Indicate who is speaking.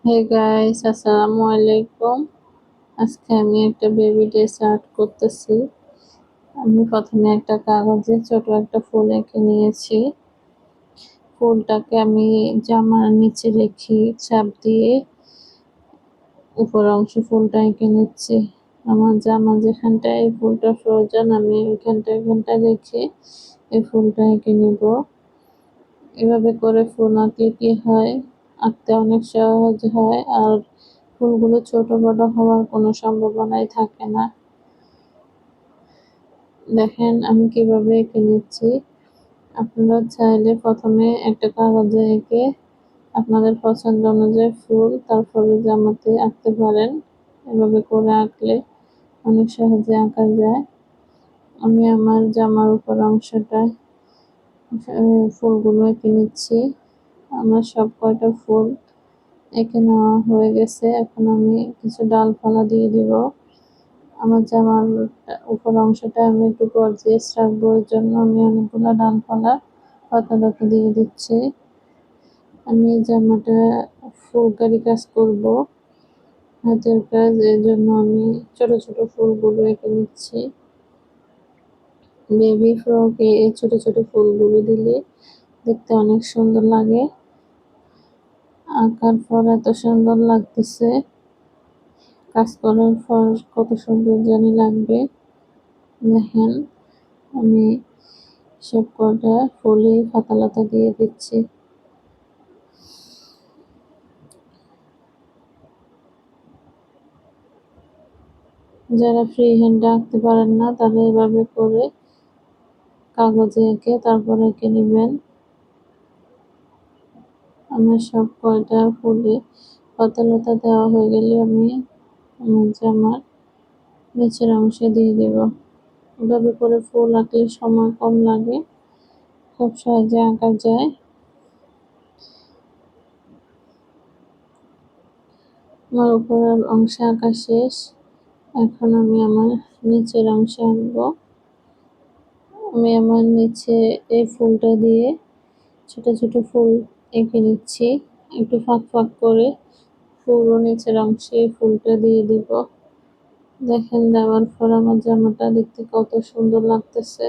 Speaker 1: Hey guys, আসসালামু আলাইকুম। আজকে আমি একটা বেবি ড্রেস আর্ট করতেছি। আমি প্রথমে একটা কাগজে ছোট একটা ফুল এঁকে নিয়েছি। ফুলটাকে আমি জামার নিচে রেখে চাপ দিয়ে উপর অংশে ফুলটা এঁকে নিচ্ছি। আমার জামা যেখানটায় এই ফুলটা প্রয়োজন আমি ওইখানটায় রেখে এই ফুলটা এঁকে নিব। এভাবে করে ফুল আঁকলে কি হয়, আঁকতে অনেক সহজ হয় আর ফুলগুলো ছোট বড় হওয়ার কোনো সম্ভাবনাই থাকে না। দেখেন আমি কিভাবে এঁকে নিচ্ছি। আপনারা চাইলে প্রথমে একটা কাগজে এঁকে আপনাদের পছন্দ অনুযায়ী ফুল তারপরে জামাতে আঁকতে পারেন। এভাবে করে আঁকলে অনেক সহজে আঁকা যায়। আমি আমার জামার উপর অংশটায় ফুলগুলো এঁকে নিচ্ছি। আমার সব কয়টা ফুল এঁকে নেওয়া হয়ে গেছে। এখন আমি কিছু ডালপালা দিয়ে দিব। আমার জামার উপর অংশটা আমি একটু গর্জিয়াস রাখবো, এর জন্য আমি অনেকগুলো ডালপালা পাতা দিয়ে দিচ্ছি। আমি জামাটা ফুলকারি কাজ করব, হাতের কাজ, এর জন্য আমি ছোট ছোট ফুলগুলো এঁকে নিচ্ছি। বেবি ফ্রকে এই ছোট ছোট ফুলগুলো দিলে দেখতে অনেক সুন্দর লাগে। আঁকার পর এত সুন্দর লাগতেছে, কাজ করার পর কত সুন্দর জানি লাগবে। দেখেন আমি সব কটা ফুলে পাতা দিয়ে দিচ্ছি। যারা ফ্রি হ্যান্ডে আঁকতে পারেন না তারা এভাবে করে কাগজে এঁকে তারপর এঁকে নেবেন। আমার সব কয়টা ফুলে পাতা দেওয়া হয়ে গেলে আমি আমার জামার নিচের অংশে দিয়ে দেব। এভাবে করে ফুল আঁকলে সময় কম লাগে, খুব সহজে আঁকা যায়। আমার উপরের অংশে আঁকা শেষ। এখন আমি আমার নিচের অংশে আঁকবো। আমি আমার নিচে এই ফুলটা দিয়ে ছোট ছোট ফুল এঁকে নিচ্ছি। একটু ফাঁক ফাঁক করে পুরো নিচের অংশে ফুলটা দিয়ে দিব। দেখেন দেওয়ার পর আমার জামাটা দেখতে কত সুন্দর লাগতেছে।